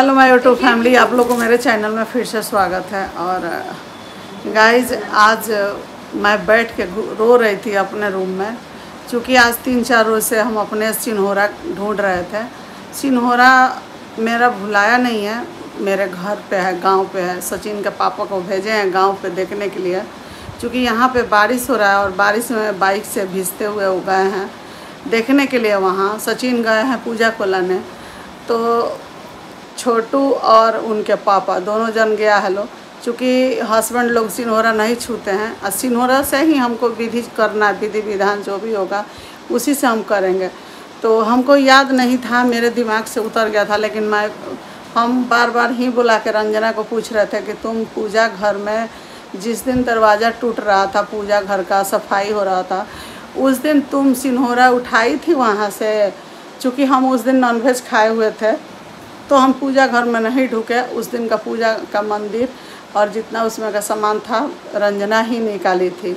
Hello my YouTube family, आप लोगों को मेरे चैनल में फिर से स्वागत है। और गाइज आज मैं बैठ के रो रही थी अपने रूम में, क्योंकि आज 3-4 रोज़ से हम अपने सिन्होरा ढूंढ रहे थे। सिन्होरा मेरा भुलाया नहीं है, मेरे घर पे है, गांव पे है। सचिन के पापा को भेजे हैं गांव पे देखने के लिए, क्योंकि यहाँ पे बारिश हो रहा है और बारिश में बाइक से भीजते हुए वो गए हैं देखने के लिए। वहाँ सचिन गए हैं पूजा को लाने, तो छोटू और उनके पापा दोनों जन गया है लोग, चूँकि हस्बैंड लोग सिन्होरा नहीं छूते हैं और सिन्होरा से ही हमको विधि करना, विधि विधान जो भी होगा उसी से हम करेंगे। तो हमको याद नहीं था, मेरे दिमाग से उतर गया था, लेकिन हम बार बार ही बुला के रंजना को पूछ रहे थे कि तुम पूजा घर में जिस दिन दरवाज़ा टूट रहा था, पूजा घर का सफाई हो रहा था, उस दिन तुम सिन्होरा उठाई थी वहाँ से। चूँकि हम उस दिन नॉनवेज खाए हुए थे तो हम पूजा घर में नहीं ढुके। उस दिन का पूजा का मंदिर और जितना उसमें का सामान था रंजना ही निकाली थी,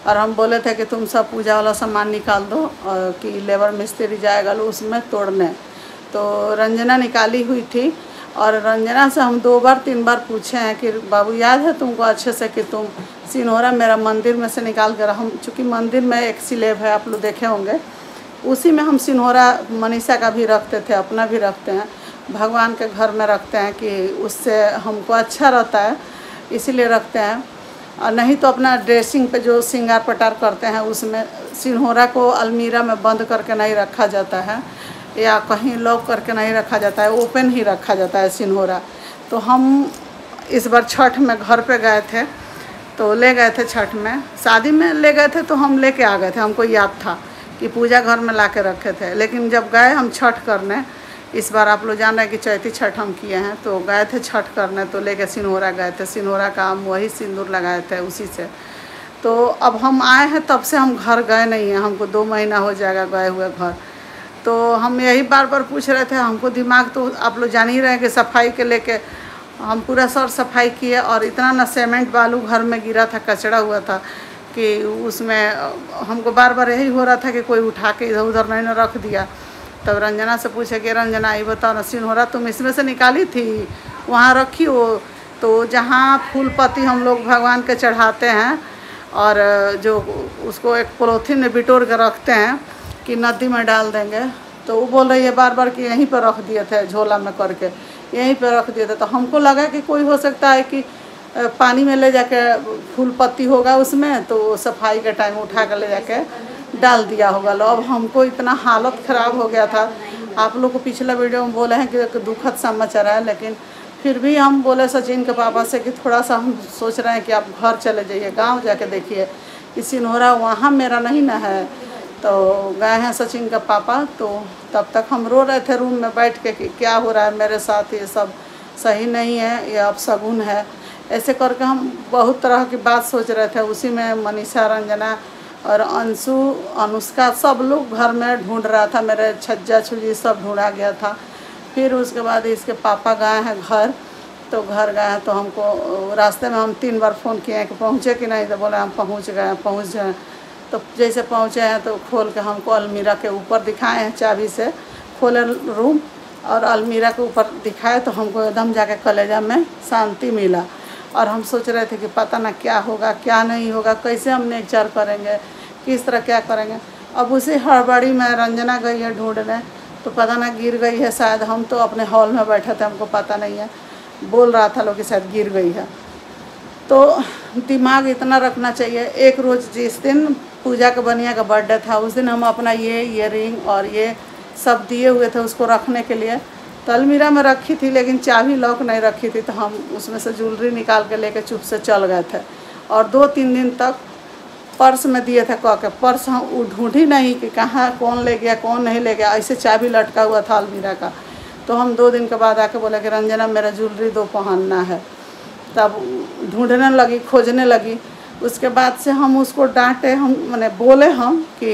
और हम बोले थे कि तुम सब पूजा वाला सामान निकाल दो और कि लेबर मिस्त्री जाएगा लो उसमें तोड़ने। तो रंजना निकाली हुई थी, और रंजना से हम 2-3 बार पूछे हैं कि बाबू याद है तुमको अच्छे से कि तुम सिन्होरा मेरा मंदिर में से निकाल कर, हम चूँकि मंदिर में एक स्लैब है, आप लोग देखे होंगे, उसी में हम सिन्होरा मनीषा का भी रखते थे, अपना भी रखते हैं, भगवान के घर में रखते हैं कि उससे हमको अच्छा रहता है, इसीलिए रखते हैं। और नहीं तो अपना ड्रेसिंग पे जो श्रृंगार पटार करते हैं उसमें सिन्होरा को अलमीरा में बंद करके नहीं रखा जाता है, या कहीं लॉक करके नहीं रखा जाता है, ओपन ही रखा जाता है सिन्होरा। तो हम इस बार छठ में घर पे गए थे, तो ले गए थे छठ में, शादी में ले गए थे तो हम लेके आ गए थे, हमको याद था कि पूजा घर में ला के रखे थे। लेकिन जब गए हम छठ करने, इस बार आप लोग जान रहे हैं कि चैती छठ हम किए हैं, तो गए थे छठ करने, तो लेके सिन्होरा गए थे। सिन्होरा का हम वही सिंदूर लगाए थे उसी से। तो अब हम आए हैं तब से हम घर गए नहीं हैं, हमको 2 महीना हो जाएगा गए हुए घर। तो हम यही बार बार पूछ रहे थे, हमको दिमाग तो आप लोग जान ही रहे हैं कि सफाई के लेके हम पूरा सर सफाई किए, और इतना ना सीमेंट बालू घर में गिरा था, कचड़ा हुआ था कि उसमें हमको बार बार यही हो रहा था कि कोई उठा के इधर उधर नहीं ना रख दिया। तब रंजना से पूछे कि रंजना ये बताओ ना, सिन्होरा तुम इसमें से निकाली थी, वहाँ रखी हो? तो जहाँ फूल पत्ती हम लोग भगवान के चढ़ाते हैं और जो उसको एक पॉलीथीन में बिटोर कर रखते हैं कि नदी में डाल देंगे, तो वो बोल रही है बार बार कि यहीं पर रख दिए थे, झोला में करके यहीं पर रख दिए थे। तो हमको लगा कि कोई हो सकता है कि पानी में ले जाके फूल पत्ती होगा उसमें, तो सफाई के टाइम उठा कर ले जाके डाल दिया होगा। लो अब हमको इतना हालत ख़राब हो गया था, आप लोग को पिछला वीडियो में बोले हैं कि दुखद समाचार है, लेकिन फिर भी हम बोले सचिन के पापा से कि थोड़ा सा हम सोच रहे हैं कि आप घर चले जाइए, गांव जाके देखिए कि सिन्होरा वहाँ मेरा नहीं ना है। तो गए हैं सचिन का पापा, तो तब तक हम रो रहे थे रूम में बैठ के कि क्या हो रहा है मेरे साथ, ये सब सही नहीं है, ये अपशगुन है। ऐसे करके हम बहुत तरह की बात सोच रहे थे। उसी में मनीषा, रंजना और अंशु, अनुष्का सब लोग घर में ढूंढ रहा था, मेरे छज्जा छुजी सब ढूंढा गया था। फिर उसके बाद इसके पापा गए हैं घर, तो घर गए हैं तो हमको रास्ते में हम 3 बार फ़ोन किए हैं कि पहुँचे कि नहीं, तो बोले हम पहुँच गए। तो जैसे पहुँचे हैं तो खोल के हमको अलमीरा के ऊपर दिखाए हैं, चाबी से खोले रूम और अलमीरा के ऊपर दिखाए, तो हमको एकदम जाके कलेजा में शांति मिला। और हम सोच रहे थे कि पता ना क्या होगा क्या नहीं होगा, कैसे हम नेचर करेंगे, किस तरह क्या करेंगे। अब उसी हड़बड़ी में रंजना गई है ढूंढने, तो पता ना गिर गई है शायद। हम तो अपने हॉल में बैठे थे, हमको पता नहीं है, बोल रहा था लोग कि शायद गिर गई है। तो दिमाग इतना रखना चाहिए। एक रोज़ जिस दिन पूजा के बनिया का बर्थडे था, उस दिन हम अपना ये ईयरिंग और ये सब दिए हुए थे उसको रखने के लिए, तो अलमीरा में रखी थी, लेकिन चाबी लॉक नहीं रखी थी। तो हम उसमें से ज्वेलरी निकाल के लेके चुप से चल गए थे, और 2-3 दिन तक पर्स में दिए थे कह के, पर्स हम ढूंढी नहीं कि कहाँ कौन ले गया कौन नहीं ले गया, ऐसे चाबी लटका हुआ था अलमीरा का। तो हम 2 दिन के बाद आके बोले कि रंजना मेरा ज्वेलरी 2 पहनना है। तब ढूंढने लगी, खोजने लगी। उसके बाद से हम उसको डांटे, हम मैंने बोले हम कि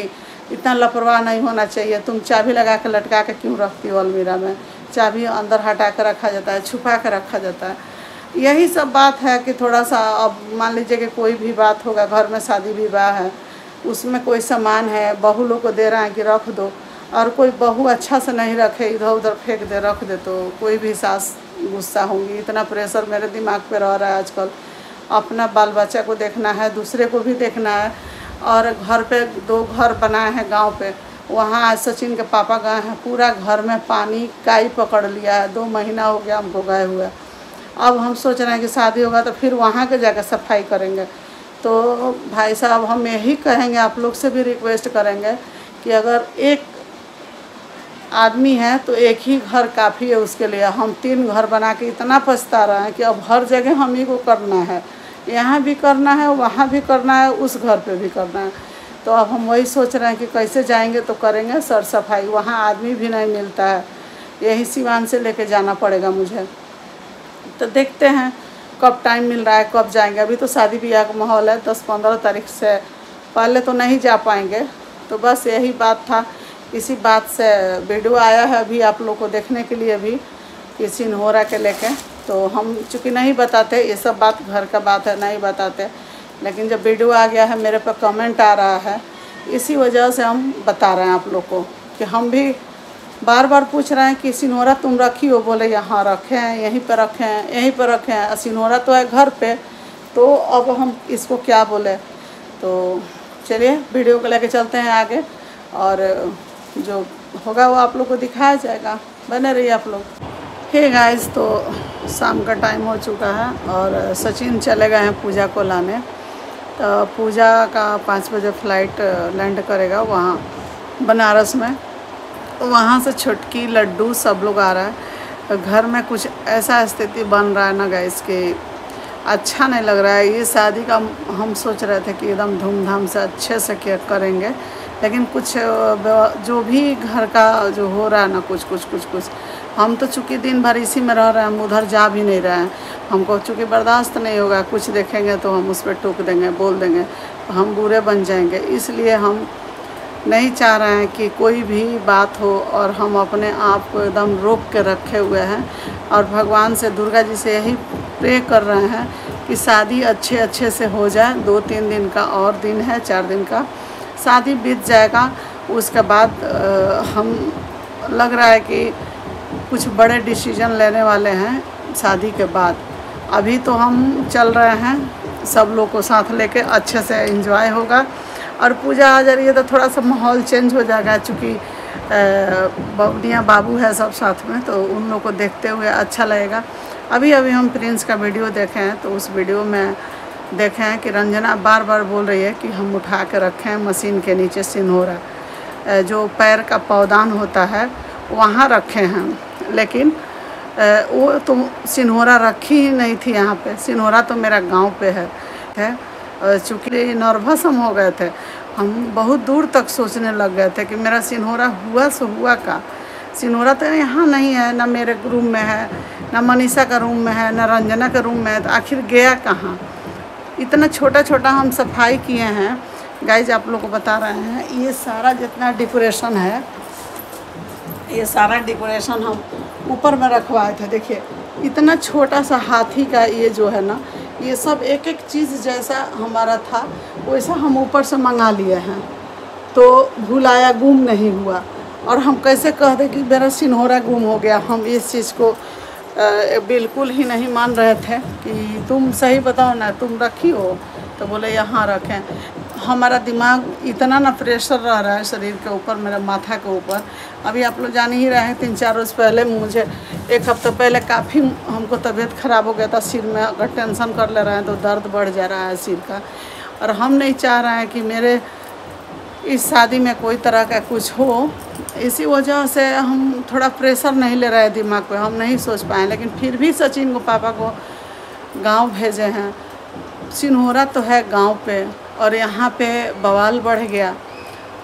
इतना लापरवाह नहीं होना चाहिए, तुम चाबी लगा के लटका के क्यों रखती हो अलमीरा में, चाबी अंदर हटा कर रखा जाता है, छुपा कर रखा जाता है। यही सब बात है कि थोड़ा सा, अब मान लीजिए कि कोई भी बात होगा, घर में शादी विवाह है, उसमें कोई सामान है, बहू लोग को दे रहा है कि रख दो, और कोई बहू अच्छा से नहीं रखे, इधर उधर फेंक दे, रख दे, तो कोई भी सास गुस्सा होंगी। इतना प्रेशर मेरे दिमाग पे रह रहा है आजकल। अपना बाल बच्चा को देखना है, दूसरे को भी देखना है। और घर पे 2 घर बनाए हैं गांव पे, वहाँ आज सचिन के पापा गए हैं, पूरा घर में पानी काई पकड़ लिया है। 2 महीना हो गया हमको गए हुए। अब हम सोच रहे हैं कि शादी होगा तो फिर वहाँ के जाकर सफाई करेंगे। तो भाई साहब हम यही कहेंगे, आप लोग से भी रिक्वेस्ट करेंगे कि अगर एक आदमी है तो एक ही घर काफ़ी है उसके लिए। हम 3 घर बना के इतना पछता रहे हैं कि अब हर जगह हम ही को करना है, यहाँ भी करना है, वहाँ भी करना है, उस घर पे भी करना है। तो अब हम वही सोच रहे हैं कि कैसे जाएंगे तो करेंगे सर सफाई। वहाँ आदमी भी नहीं मिलता है, यही सिवान से लेके जाना पड़ेगा मुझे। तो देखते हैं कब टाइम मिल रहा है, कब जाएंगे। अभी तो शादी ब्याह का माहौल है, 10-15 तारीख से पहले तो नहीं जा पाएंगे। तो बस यही बात था, इसी बात से वीडियो आया है अभी आप लोग को देखने के लिए भी कि सिन्होरा के लेके। तो हम चूँकि नहीं बताते, ये सब बात घर का बात है, नहीं बताते, लेकिन जब वीडियो आ गया है, मेरे पे कमेंट आ रहा है, इसी वजह से हम बता रहे हैं आप लोग को। कि हम भी बार बार पूछ रहे हैं कि सिन्होरा तुम रखी हो, बोले यहाँ रखे हैं, यहीं पर रखे हैं, यहीं पर रखे हैं। सिन्होरा तो है घर पे, तो अब हम इसको क्या बोले। तो चलिए वीडियो को लेके चलते हैं आगे, और जो होगा वो आप लोग को दिखाया जाएगा। बने रहिए आप लोग। हे गाइस, तो शाम का टाइम हो चुका है और सचिन चले गए हैं पूजा को लाने। तो पूजा का 5 बजे फ्लाइट लैंड करेगा वहाँ बनारस में। वहाँ से छुटकी लड्डू सब लोग आ रहा है। घर में कुछ ऐसा स्थिति बन रहा है ना गाइस कि अच्छा नहीं लग रहा है। ये शादी का हम सोच रहे थे कि एकदम धूमधाम से अच्छे से केयर करेंगे, लेकिन कुछ जो भी घर का जो हो रहा है ना, कुछ हम तो चूँकि दिन भर इसी में रह रहे हैं, हम उधर जा भी नहीं रहे हैं। हमको चूँकि बर्दाश्त नहीं होगा, कुछ देखेंगे तो हम उस पर टोक देंगे, बोल देंगे, तो हम बुरे बन जाएंगे। इसलिए हम नहीं चाह रहे हैं कि कोई भी बात हो, और हम अपने आप को एकदम रोक के रखे हुए हैं। और भगवान से, दुर्गा जी से यही प्रे कर रहे हैं कि शादी अच्छे से हो जाए। 2-3 दिन का और दिन है, 4 दिन का शादी बीत जाएगा। उसके बाद हम लग रहा है कि कुछ बड़े डिसीजन लेने वाले हैं शादी के बाद। अभी तो हम चल रहे हैं सब लोग को साथ लेके, अच्छे से एंजॉय होगा। और पूजा आ जा रही है तो थोड़ा सा माहौल चेंज हो जाएगा, चूँकि बबनिया बाबू है सब साथ में, तो उन लोग को देखते हुए अच्छा लगेगा। अभी हम प्रिंस का वीडियो देखे हैं, तो उस वीडियो में देखे हैं कि रंजना बार बार बोल रही है कि हम उठा के रखें हैं मशीन के नीचे सिन्होरा, जो पैर का पौदान होता है वहाँ रखे हैं। लेकिन वो तो सिन्होरा रखी ही नहीं थी यहाँ पे। सिन्होरा तो मेरा गांव पे है। चूँकि नर्वस हम हो गए थे, हम बहुत दूर तक सोचने लग गए थे कि मेरा सिन्होरा हुआ सो हुआ का। सिन्होरा तो यहाँ नहीं है, ना मेरे रूम में है, ना मनीषा का रूम में है, ना रंजना का रूम में है, तो आखिर गया कहाँ। इतना छोटा हम सफाई किए हैं गाइज, आप लोग को बता रहे हैं। ये सारा जितना डेकोरेशन है, ये सारा डेकोरेशन हम ऊपर में रखवाए थे। देखिए इतना छोटा सा हाथी का ये जो है ना, ये सब एक चीज़ जैसा हमारा था वैसा हम ऊपर से मंगा लिए हैं। तो भुलाया, गुम नहीं हुआ। और हम कैसे कह दें कि मेरा सिन्होरा गुम हो गया। हम इस चीज़ को बिल्कुल ही नहीं मान रहे थे कि तुम सही बताओ ना, तुम रखी हो, तो बोले यहाँ रखें। हमारा दिमाग इतना ना प्रेशर रह रहा है शरीर के ऊपर, मेरे माथा के ऊपर। अभी आप लोग जान ही रहे हैं, 3-4 रोज़ पहले मुझे, 1 हफ्ते पहले काफ़ी हमको तबीयत ख़राब हो गया था। सिर में अगर टेंशन कर ले रहे हैं तो दर्द बढ़ जा रहा है सिर का। और हम नहीं चाह रहे हैं कि मेरे इस शादी में कोई तरह का कुछ हो। इसी वजह से हम थोड़ा प्रेशर नहीं ले रहे हैं दिमाग पे, हम नहीं सोच पाए। लेकिन फिर भी सचिन को पापा को गांव भेजे हैं। सिन्होरा तो है गांव पे, और यहाँ पे बवाल बढ़ गया।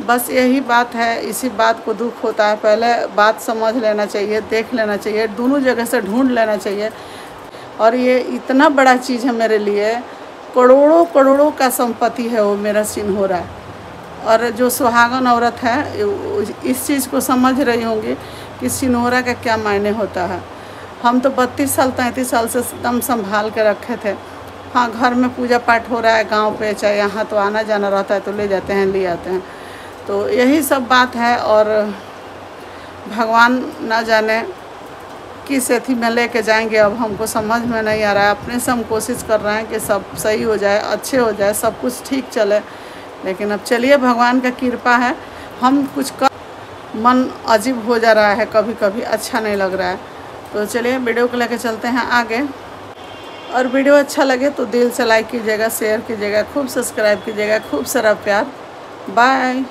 बस यही बात है, इसी बात को दुख होता है। पहले बात समझ लेना चाहिए, देख लेना चाहिए, दोनों जगह से ढूंढ लेना चाहिए। और ये इतना बड़ा चीज़ है मेरे लिए, करोड़ों का संपत्ति है वो मेरा सिन्होरा। और जो सुहागन औरत है इस चीज़ को समझ रही होंगी कि सिन्होरा का क्या मायने होता है। हम तो 32 साल 33 साल से एकदम संभाल के रखे थे। हाँ, घर में पूजा पाठ हो रहा है गांव पे, चाहे यहाँ तो आना जाना रहता है तो ले जाते हैं, ले आते हैं। तो यही सब बात है। और भगवान ना जाने किस एथी में लेके जाएंगे अब हमको समझ में नहीं आ रहा है। अपने से हम कोशिश कर रहे हैं कि सब सही हो जाए, अच्छे हो जाए, सब कुछ ठीक चले, लेकिन अब चलिए भगवान का कृपा है। हम कुछ कर मन अजीब हो जा रहा है, कभी कभी अच्छा नहीं लग रहा है। तो चलिए वीडियो को लेके चलते हैं आगे। और वीडियो अच्छा लगे तो दिल से लाइक कीजिएगा, शेयर कीजिएगा, खूब सब्सक्राइब कीजिएगा, खूब सारा प्यार। बाय।